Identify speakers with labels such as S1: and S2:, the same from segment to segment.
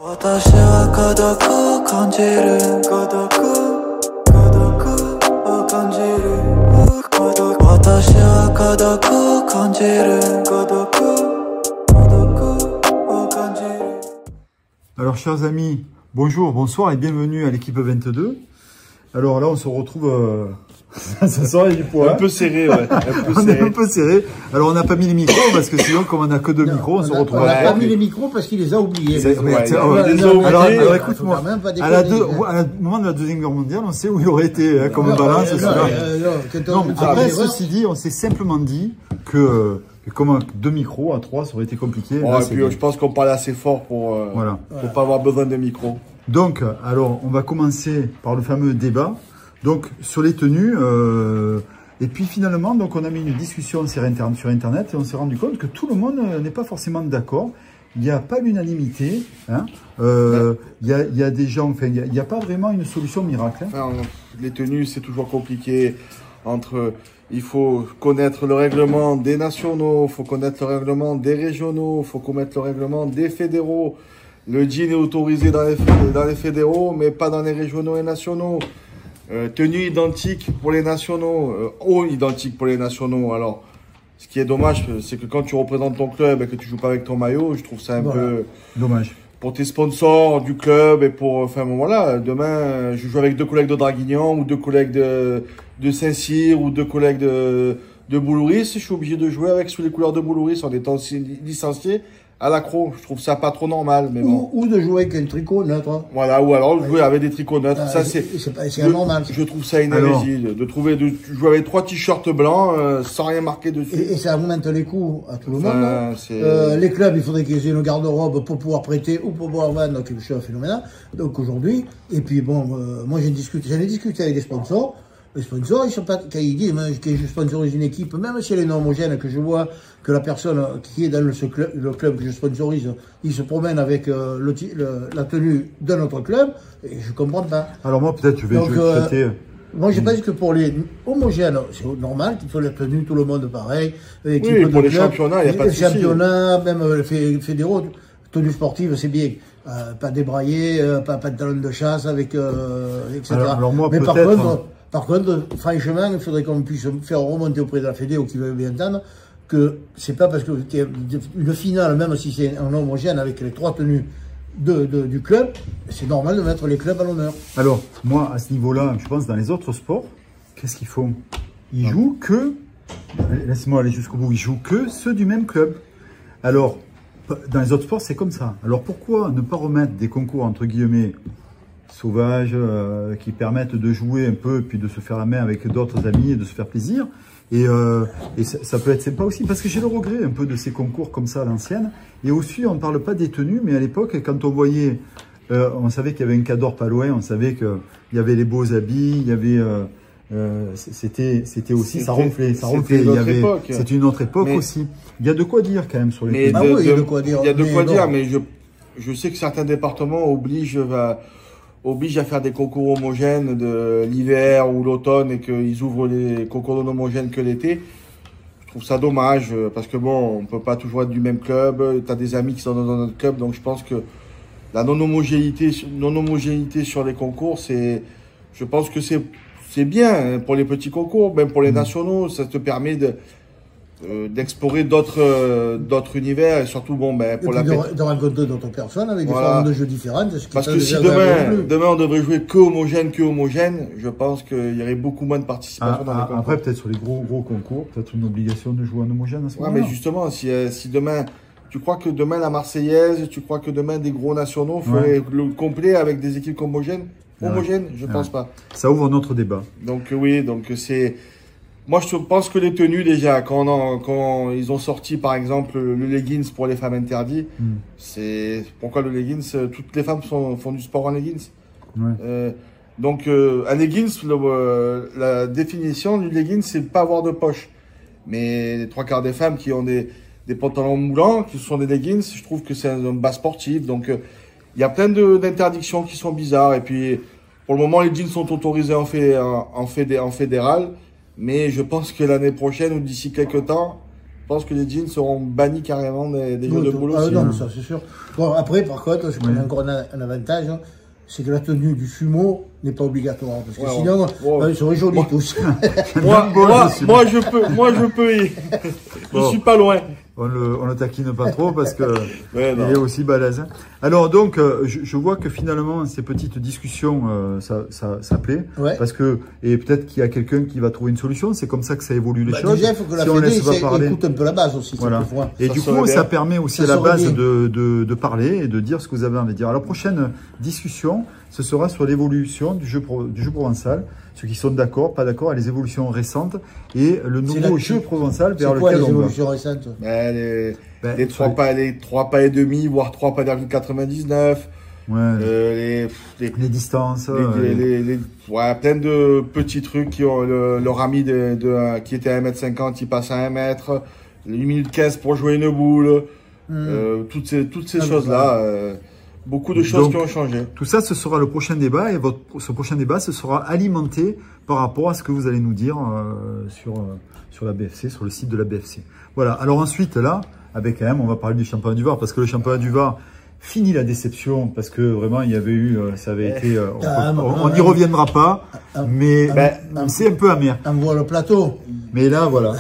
S1: Alors chers amis, bonjour, bonsoir et bienvenue à l'équipe 22. Alors là on se retrouve ce soir il y a du poids.
S2: Un peu serré, ouais.
S1: On est un peu serré. Alors on n'a pas mis les micros parce que sinon comme on n'a que deux micros, on se retrouve.
S3: On n'a pas mis les micros parce qu'il les a oubliés.
S1: Alors écoute-moi, au moment de la Deuxième Guerre mondiale, on sait où il aurait été comme balance. Non, après ceci dit, on s'est simplement dit que comme deux micros à trois, ça aurait été compliqué.
S2: Ouais, là, et puis je pense qu'on parle assez fort pour pas avoir besoin de micros.
S1: Donc, alors, on va commencer par le fameux débat. Donc, sur les tenues. Et puis finalement, donc, on a mis une discussion sur Internet et on s'est rendu compte que tout le monde n'est pas forcément d'accord. Il n'y a pas l'unanimité. Hein. Il y a des gens, enfin, il n'y a pas vraiment une solution miracle. Hein.
S2: Enfin, les tenues, c'est toujours compliqué. Il faut connaître le règlement des nationaux, il faut connaître le règlement des régionaux, il faut connaître le règlement des fédéraux. Le jean est autorisé dans les fédéraux, mais pas dans les régionaux et nationaux. Tenue identique pour les nationaux, haut identique pour les nationaux. Alors, ce qui est dommage, c'est que quand tu représentes ton club et que tu joues pas avec ton maillot, je trouve ça un peu
S1: dommage. Pour
S2: tes sponsors du club et pour, enfin bon, voilà, demain, je joue avec deux collègues de Draguignan ou deux collègues de Saint-Cyr ou deux collègues de Boulouris. Je suis obligé de jouer avec sous les couleurs de Boulouris en étant licencié à l'accro. Je trouve ça pas trop normal, mais bon.
S3: Ou de jouer avec un tricot neutre.
S2: Voilà, ou alors jouer avec des tricots neutres. Ça,
S3: c'est anormal.
S2: Je trouve ça une hérésie de jouer avec 3 t-shirts blancs sans rien marquer dessus.
S3: Et ça augmente les coûts à tout le monde. Les clubs, il faudrait qu'ils aient une garde-robe pour pouvoir prêter ou pour pouvoir vendre, quelque chose de phénoménal. Donc aujourd'hui, et puis bon, moi j'en ai discuté avec des sponsors. Les sponsors, ils sont pas, quand ils disent que je sponsorise une équipe, même si elle est non homogène, que je vois que la personne qui est dans le club que je sponsorise, il se promène avec la tenue de notre club, et je comprends pas.
S1: Alors moi, peut-être, je vais traiter.
S3: Moi, je pense que pour les homogènes, c'est normal qu'il faut la tenue, tout le monde pareil.
S2: Oui, pour les championnats, il n'y a pas de souci.
S3: Les championnats, même les fédéraux, tenue sportive, c'est bien. Pas débraillé, pas de talons de chasse avec, etc.
S1: Alors moi,
S3: mais par contre, franchement, il faudrait qu'on puisse faire remonter auprès de la Fédé ou qui veut bien entendre que c'est pas parce que une finale, même si c'est un homogène avec les 3 tenues du club, c'est normal de mettre les clubs à l'honneur.
S1: Alors, moi, à ce niveau-là, je pense dans les autres sports, qu'est-ce qu'ils font? Ils jouent que, laisse-moi aller jusqu'au bout, ils jouent que ceux du même club. Alors, dans les autres sports, c'est comme ça. Alors, pourquoi ne pas remettre des concours, entre guillemets, sauvages, qui permettent de jouer un peu, puis de se faire la main avec d'autres amis et de se faire plaisir. Et ça peut être sympa aussi, parce que j'ai le regret un peu de ces concours comme ça à l'ancienne. Et aussi, on ne parle pas des tenues, mais à l'époque, quand on voyait, on savait qu'il y avait un cadre pas loin, on savait qu'il y avait les beaux habits, il y avait... c'était aussi, ça ronflait. C'était une autre époque aussi. Il y a de quoi dire quand même sur les tenues.
S3: Il y a de quoi dire.
S2: Il y a de quoi dire, mais je sais que certains départements obligent à faire des concours homogènes de l'hiver ou l'automne et qu'ils ouvrent les concours non homogènes que l'été. Je trouve ça dommage parce que bon, on peut pas toujours être du même club. Tu as des amis qui sont dans notre club, donc je pense que la non-homogénéité sur les concours, je pense que c'est bien pour les petits concours, même pour les nationaux. Ça te permet d'explorer d'autres univers et surtout pour
S3: de rencontrer d'autres personnes avec des formes de jeux différentes.
S2: Parce que si demain on devrait jouer que homogène, je pense qu'il y aurait beaucoup moins de participation dans les concours.
S1: Après, peut-être sur les gros concours, peut-être une obligation de jouer en homogène à ce moment-là.
S2: Mais justement, si demain, tu crois que demain la Marseillaise, tu crois que demain des gros nationaux feraient le complet avec des équipes homogènes? Je pense pas.
S1: Ça ouvre notre débat.
S2: Donc oui, c'est... Moi, je pense que les tenues, déjà, quand ils ont sorti, par exemple, le leggings pour les femmes interdites, c'est pourquoi le leggings, toutes les femmes font du sport en leggings. Ouais. Donc, un leggings, la définition du leggings, c'est pas avoir de poche. Mais les 3/4 des femmes qui ont des pantalons moulants, qui sont des leggings, je trouve que c'est un bas sportif. Donc, il y a plein d'interdictions qui sont bizarres. Et puis, pour le moment, les jeans sont autorisés en fédéral. Mais je pense que l'année prochaine ou d'ici quelques temps, je pense que les jeans seront bannis carrément des jeux de boules aussi.
S3: Non, mais ça c'est sûr. Bon, après, par contre, je connais encore un avantage, hein, c'est que la tenue du sumo n'est pas obligatoire. Parce que sinon, ils seraient jolis tous.
S2: moi, je peux y. Je suis pas loin.
S1: On le taquine pas trop parce que il est aussi balèze. Hein. Alors donc, je vois que finalement ces petites discussions, ça plaît, parce que et peut-être qu'il y a quelqu'un qui va trouver une solution. C'est comme ça que ça évolue les choses.
S3: Déjà, il faut que la Fédé écoute un peu la base aussi.
S1: Voilà. Et du coup, ça permet aussi à la base de parler et de dire ce que vous avez envie de dire. Alors, la prochaine discussion, ce sera sur l'évolution du jeu provençal. Ceux qui sont d'accord, pas d'accord, les évolutions récentes et le nouveau jeu provençal vers lequel on va.
S3: Les évolutions récentes
S2: les 3 pas et demi, voire 3 pas 99.
S1: Ouais. Les distances.
S2: Plein de petits trucs qui ont le rami qui était à 1,50 m, il passe à 1 m. 1 minute 15 pour jouer une boule. Toutes ces choses-là. Beaucoup de choses qui ont changé.
S1: Tout ça, ce sera le prochain débat et ce prochain débat, ce sera alimenté par rapport à ce que vous allez nous dire sur la BFC, sur le site de la BFC. Voilà. Alors ensuite, là, avec AM, on va parler du championnat du Var parce que le championnat du Var finit la déception parce que vraiment, il y avait eu, ça avait été, on n'y reviendra pas, mais c'est un peu amer.
S3: On voit le plateau.
S1: Mais là, voilà.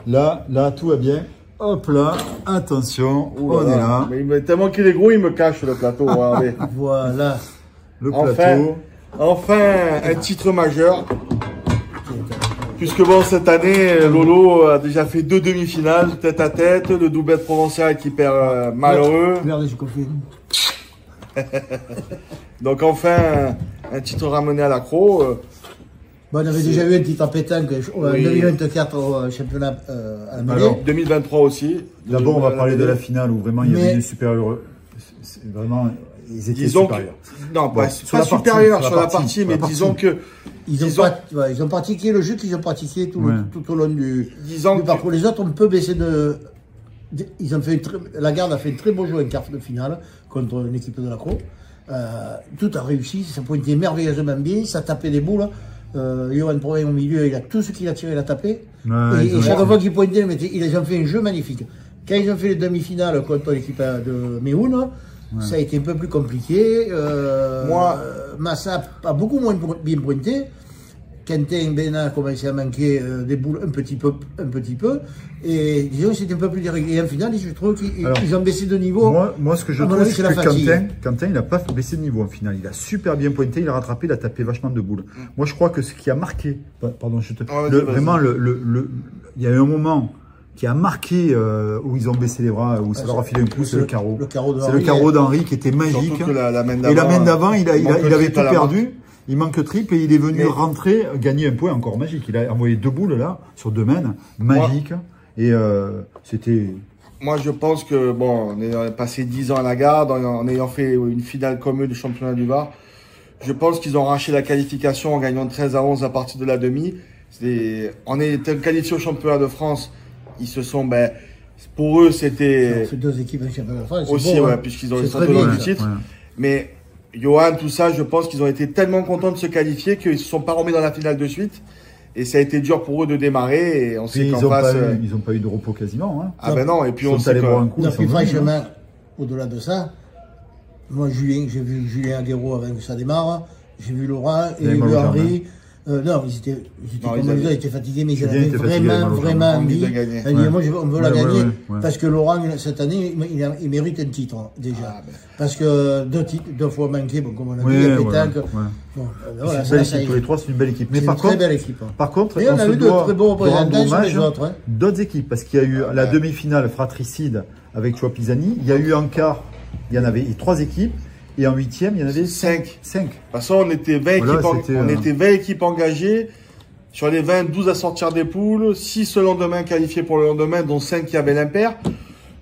S1: Là, tout va bien. Hop là, attention, on est là.
S2: Mais tellement qu'il est gros, il me cache le plateau.
S3: Voilà.
S1: Le plateau.
S2: Enfin, un titre majeur. Puisque bon, cette année, Lolo a déjà fait 2 demi-finales, tête à tête, le doublette provincial qui perd malheureux.
S3: Regardez, je confie.
S2: Donc enfin, un titre ramené à l'accro.
S3: Bon, on avait déjà eu un titre en pétanque en 2024 au championnat à la mêlée.
S2: Alors, 2023 aussi.
S1: D'abord, on va parler de la finale où vraiment il y avait une supérieure. Vraiment, ils étaient supérieurs.
S2: Non, pas supérieurs sur la partie, mais disons que.
S3: Ils ont pratiqué le jeu qu'ils ont pratiqué tout au long du parcours. Les autres, on peut baisser de. La Garde a fait un très beau jeu en quart de finale contre une équipe de l'accro. Tout a réussi, ça pointait merveilleusement bien, ça tapait des boules. Johan Provin au milieu, il a tout ce qu'il a tiré, il a tapé. Et chaque fois qu'il pointait, ils ont fait un jeu magnifique. Quand ils ont fait les demi-finales contre l'équipe de Méhoun, ça a été un peu plus compliqué. Massa a beaucoup moins bien pointé. Quentin Bena a commencé à manquer des boules un petit peu. Et disons que c'était un peu plus déréglé. Et en finale, je trouve qu'ils ont baissé de niveau.
S1: Moi, ce que je trouve, c'est que Quentin, il n'a pas baissé de niveau en finale. Il a super bien pointé, il a rattrapé, il a tapé vachement de boules. Moi, je crois que ce qui a marqué, pardon, vraiment, il y a eu un moment qui a marqué où ils ont baissé les bras, où ça leur a filé un coup, c'est le carreau. C'est le carreau d'Henri qui était magique. Et la main d'avant, il avait tout perdu. Il manque trip et il est venu rentrer, gagner un point encore magique. Il a envoyé 2 boules là, sur 2 mains, magique. Et c'était...
S2: Moi, je pense que, bon, en ayant passé 10 ans à la Garde, en ayant fait une finale commune du championnat du Var, je pense qu'ils ont arraché la qualification en gagnant 13-11 à partir de la demi. En étant qualifiés au championnat de France, ils se sont... pour eux, c'était...
S3: C'est 2 équipes en championnat de France.
S2: Aussi, puisqu'ils ont eu le championnat du titre. Mais... Johan, tout ça, je pense qu'ils ont été tellement contents de se qualifier qu'ils ne se sont pas remis dans la finale de suite. Et ça a été dur pour eux de démarrer. Et on sait qu'en face.
S1: Ils n'ont pas eu de repos quasiment. Hein.
S2: Ah ben non, et puis on sait
S1: boire un coup.
S3: Non, puis franchement, au-delà de ça, moi, j'ai vu Julien Aguero avant que ça démarre. J'ai vu Laurent et j'ai vu Henri. Non, ils étaient fatigués, mais ils avaient vraiment envie. Moi, on veut la gagner parce que Laurent, cette année, il mérite un titre, déjà. Parce que 2 fois manqué, bon, comme on a dit, à pétanque.
S1: Tous les 3, c'est une belle équipe. Mais par contre,
S3: on a eu de très bons représentants sur les autres.
S1: D'autres équipes, parce qu'il y a eu la demi-finale fratricide avec Choua Pisani. Il y a eu en quart, il y en avait 3 équipes. Et en 8e, il y en avait 5. De toute
S2: façon, on était 20 équipes engagées. Sur les 20, 12 à sortir des poules. 6 le lendemain qualifiés pour le lendemain, dont 5 qui avaient l'impair.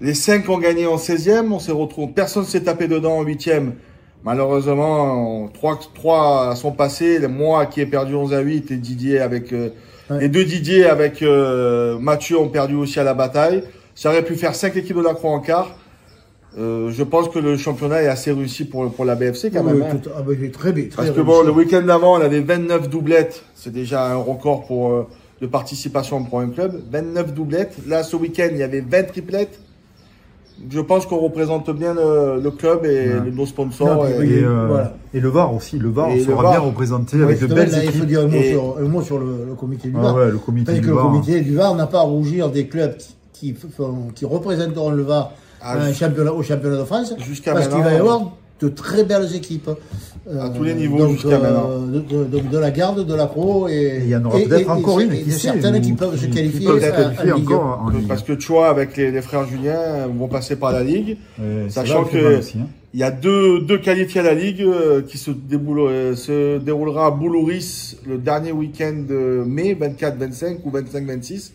S2: Les 5 ont gagné en 16e. On s'est retrouvés. Personne ne s'est tapé dedans en 8e. Malheureusement, 3 sont passés. Moi qui ai perdu 11-8 et Didier avec... Les 2 Didier avec Mathieu ont perdu aussi à la bataille. Ça aurait pu faire 5 équipes de la Croix en quart. Je pense que le championnat est assez réussi pour la BFC quand même.
S3: Très bien.
S2: Parce que bon, le week-end d'avant, on avait 29 doublettes. C'est déjà un record pour de participation pour un club, 29 doublettes. Là, ce week-end, il y avait 20 triplettes. Je pense qu'on représente bien le club et nos sponsors.
S1: Et le VAR aussi. Le VAR sera bien représenté avec de belles équipes.
S3: Il faut dire un mot sur le comité du VAR.
S1: Le comité du VAR.
S3: Le comité du VAR n'a pas à rougir des clubs qui représenteront le VAR au championnat de France. Parce qu'il va y avoir de très belles équipes.
S2: À tous les niveaux jusqu'à maintenant.
S3: Donc de la garde, de la pro et
S1: il y en aura peut-être encore une qui
S3: certaines qui peuvent se qualifier
S1: encore en Ligue.
S2: Parce que Choix avec les frères Julien vont passer par la Ligue, sachant que il y a deux qualifiés à la Ligue qui se déroulera à Boulouris le dernier week-end de mai, 24-25 ou 25-26.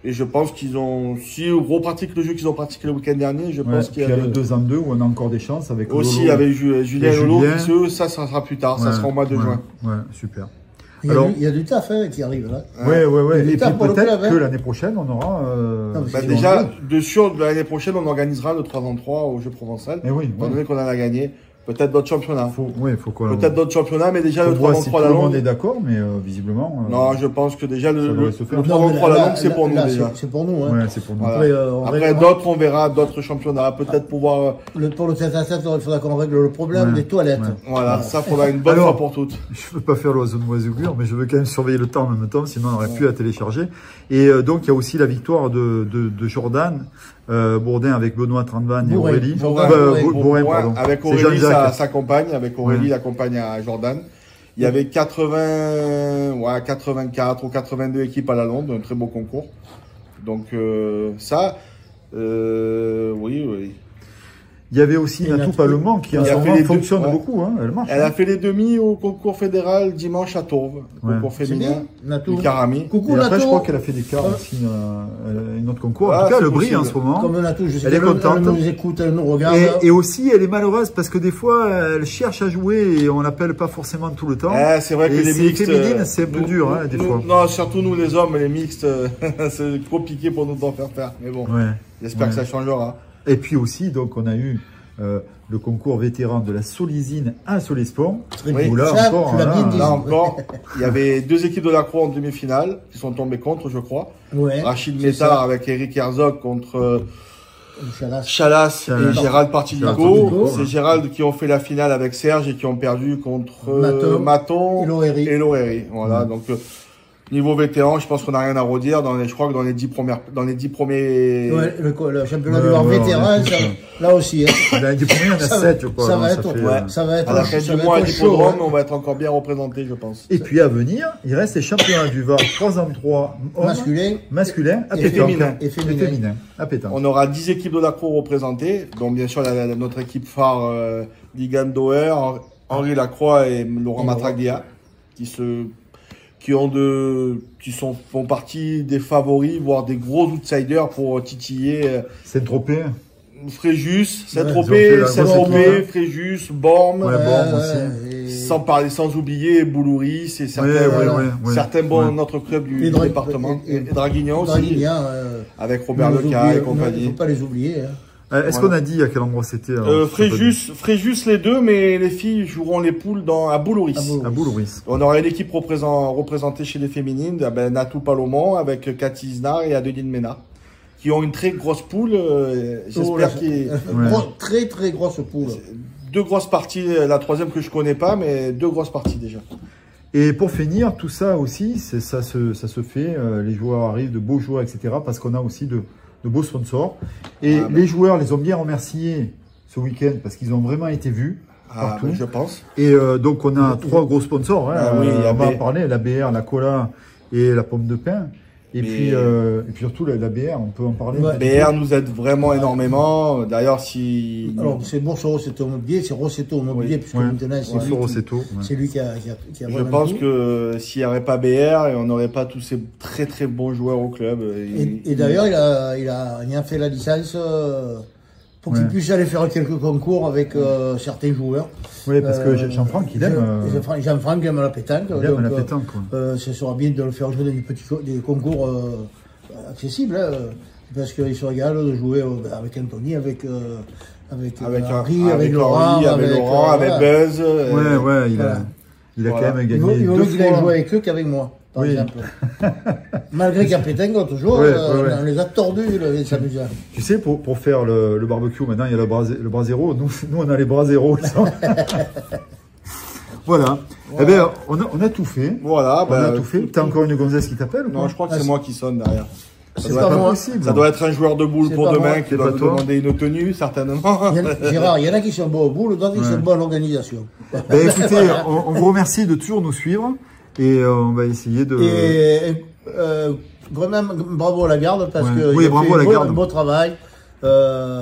S2: Et je pense qu'ils ont, si on repratique le jeu qu'ils ont pratiqué le week-end dernier, je pense qu'il y a
S1: le 2-2 où on a encore des chances avec
S2: aussi Lolo, avec Julien et Lolo, ça sera plus tard, ça sera au mois de juin.
S1: Ouais, super.
S3: Il y a du taf qui arrive là.
S1: Ouais. Et puis peut-être que l'année prochaine, on aura...
S2: déjà, de sûr, l'année prochaine, on organisera le 3-3 au jeu provençal.
S1: Et oui.
S2: Étant donné qu'on en a gagné. Peut-être d'autres championnats. Peut-être d'autres championnats, mais déjà le 3-3
S1: si tout le monde est d'accord, mais visiblement...
S2: non, je pense que déjà le 3-3 la longue, c'est pour nous déjà.
S3: C'est pour nous.
S1: Ouais, c'est pour nous.
S2: Après d'autres, on verra d'autres championnats. Peut-être pouvoir...
S3: Pour le 7-7, il faudra qu'on règle le problème des toilettes.
S2: Voilà, ça faudra une bonne fois pour toutes.
S1: Je ne veux pas faire l'oiseau de mauvaise augure, mais je veux quand même surveiller le temps en même temps, sinon on n'aurait plus à télécharger. Et donc, il y a aussi la victoire de Jordan. Bourdin avec Benoît Trandvan et Aurélie.
S2: Bourrin, pardon. Avec Aurélie, sa compagne, la compagne à Jordan. Il y avait 84 ou 82 équipes à la Londe, un très beau concours. Donc oui.
S1: Il y avait aussi Natou Pallement qui en ce moment fonctionne beaucoup, elle marche.
S2: Elle a fait les demi au concours fédéral dimanche à Tourves, concours féminin du Karami.
S3: Coucou
S1: et après,
S3: Natou.
S1: je crois qu'elle a fait des quarts aussi, un autre concours. En tout cas, elle brille en ce moment.
S3: Comme Natou, je sais
S1: elle est contente.
S3: Elle nous écoute, elle nous regarde.
S1: Et aussi, elle est malheureuse parce que des fois, elle cherche à jouer et on l'appelle pas forcément tout le temps.
S2: C'est vrai que les mixtes
S1: féminines, c'est un peu dur, des fois.
S2: Non, surtout nous les hommes, les mixtes, c'est compliqué pour nous d'en faire. Mais bon, j'espère que ça changera.
S1: Et puis aussi, donc, on a eu le concours vétéran de la Solisine à Solesport.
S2: Là encore, il y avait 2 équipes de la Croix en demi-finale qui sont tombées contre, je crois. Rachid Métard avec Eric Herzog contre Chalas et Gérald Partilico. C'est Gérald qui ont fait la finale avec Serge et qui ont perdu contre Maton et Lohéry. Voilà, donc... Niveau vétéran, je pense qu'on n'a rien à redire. Je crois que dans les 10 premiers.
S3: Le championnat du Var vétéran, là aussi.
S1: Dans les 10 premiers, il y en a 7, je crois.
S3: Ça va être
S2: à la fin du mois à l'hippodrome, on va être encore bien représenté, je pense.
S1: Et puis à venir, il reste les championnats du Var 3-3 masculin et féminin. À Pétanque.
S2: On aura 10 équipes de la Croix représentées, donc bien sûr notre équipe phare, Ligan Doer, Henri Lacroix et Laurent Matraglia, font partie des favoris, voire des gros outsiders pour titiller.
S1: Saint-Tropez.
S2: Fréjus, Saint-Tropez, Fréjus, Bormes.
S1: Aussi.
S2: Sans oublier Boulouris et certains notre club du département. Et Draguignan aussi. Avec Robert Leca et compagnie.
S3: Il ne faut pas les oublier.
S1: Est-ce qu'on a dit à quel endroit c'était
S2: Fréjus les deux, mais les filles joueront les poules à Boulouris.
S1: À Boulouris.
S2: On aura une équipe représentée chez les féminines, Natou Palomon avec Cathy Isnar et Adeline Mena, qui ont une très grosse poule. J'espère
S3: très très grosse poule.
S2: 2 grosses parties, la troisième que je connais pas, mais 2 grosses parties déjà.
S1: Et pour finir, tout ça aussi, ça se fait, les joueurs arrivent, de beaux joueurs, etc. Parce qu'on a aussi de beaux sponsors. Et les joueurs les ont bien remerciés ce week-end parce qu'ils ont vraiment été vus partout.
S2: Je pense.
S1: Et donc, on a 3 gros sponsors. On va en parler, la BR, la Cola et la Pomme de Pin. Et puis surtout la BR, on peut en parler.
S2: La BR nous aide vraiment énormément. D'ailleurs, si...
S3: Alors, c'est bon sur Rossetto Immobilier, c'est Rossetto Immobilier, puisque maintenant, c'est lui qui a
S2: Je pense que s'il n'y avait pas BR, on n'aurait pas tous ces très très bons joueurs au club.
S3: Et d'ailleurs, il a fait la licence pour qu'il puisse aller faire quelques concours avec certains joueurs.
S1: Oui, parce que Jean-Franck, il aime...
S3: Jean-Franck aime la pétanque.
S1: Il aime la pétanque,
S3: ce sera bien de le faire jouer dans des concours accessibles, parce qu'il se régale de jouer avec Anthony, avec Henri, avec Laurent,
S2: avec Buzz.
S1: Il a quand même gagné 2 fois.
S3: Il a joué avec eux qu'avec moi. par
S1: Oui.
S3: exemple. Malgré qu'il y a Pétingo, toujours, on les a tordus, les s'amusant.
S1: Tu sais, pour faire le barbecue, maintenant, il y a le brasero. Nous, on a les braseros. Voilà. Eh bien, on a tout fait.
S2: Voilà.
S1: On a tout fait. T'as encore une gonzesse qui t'appelle ou
S2: Non,
S1: quoi?
S2: je crois que c'est moi qui sonne derrière.
S3: C'est pas moi.
S1: Possible.
S2: Ça doit être un joueur de boules pour demain qui doit
S1: pas
S2: vous
S1: toi.
S2: demander une tenue, certainement.
S3: Gérard, il y en a qui sont bons au bout, d'autres qui sont bons à l'organisation.
S1: Ben, écoutez, on vous remercie de toujours nous suivre et on va essayer de...
S3: Vraiment, bravo à la garde parce que
S1: oui, bravo à la garde.
S3: Un beau travail. Vraiment,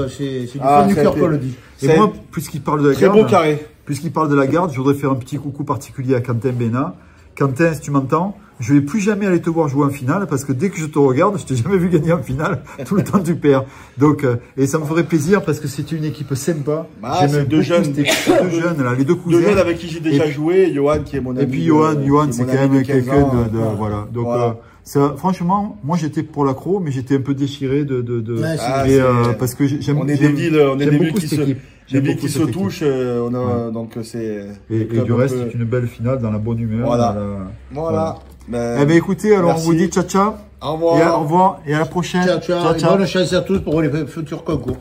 S3: c'est du fond du cœur qu'on le dit.
S1: Et moi, puisqu'il parle de la
S2: Très
S1: garde,
S2: beau carré.
S1: Puisqu'il parle de la garde, je voudrais faire un petit coucou particulier à Quentin Bénat. Quentin, si tu m'entends, je ne vais plus jamais aller te voir jouer en finale parce que dès que je te regarde, je t'ai jamais vu gagner en finale. Tout le temps, tu perds. Donc, et ça me ferait plaisir parce que c'était une équipe sympa.
S2: Ah, c'est deux jeunes.
S1: Deux jeunes, là, les deux cousins.
S2: Deux jeunes avec qui j'ai déjà joué. Johan, qui est mon ami.
S1: Et puis, Johan, c'est quand même quelqu'un de voilà. Donc,
S2: voilà.
S1: Ça, franchement, moi j'étais pour l'accro, mais j'étais un peu déchiré parce que j'aime beaucoup.
S2: On est des villes qui se. Les villes qui se
S1: équipe.
S2: touchent, donc c'est...
S1: Et du reste, c'est une belle finale dans la bonne humeur.
S2: Voilà.
S1: Eh bien écoutez, alors
S2: merci.
S1: on vous dit ciao ciao.
S2: Au revoir.
S1: Et au revoir et à la prochaine.
S3: Ciao. Bonne chance à tous pour les futurs concours.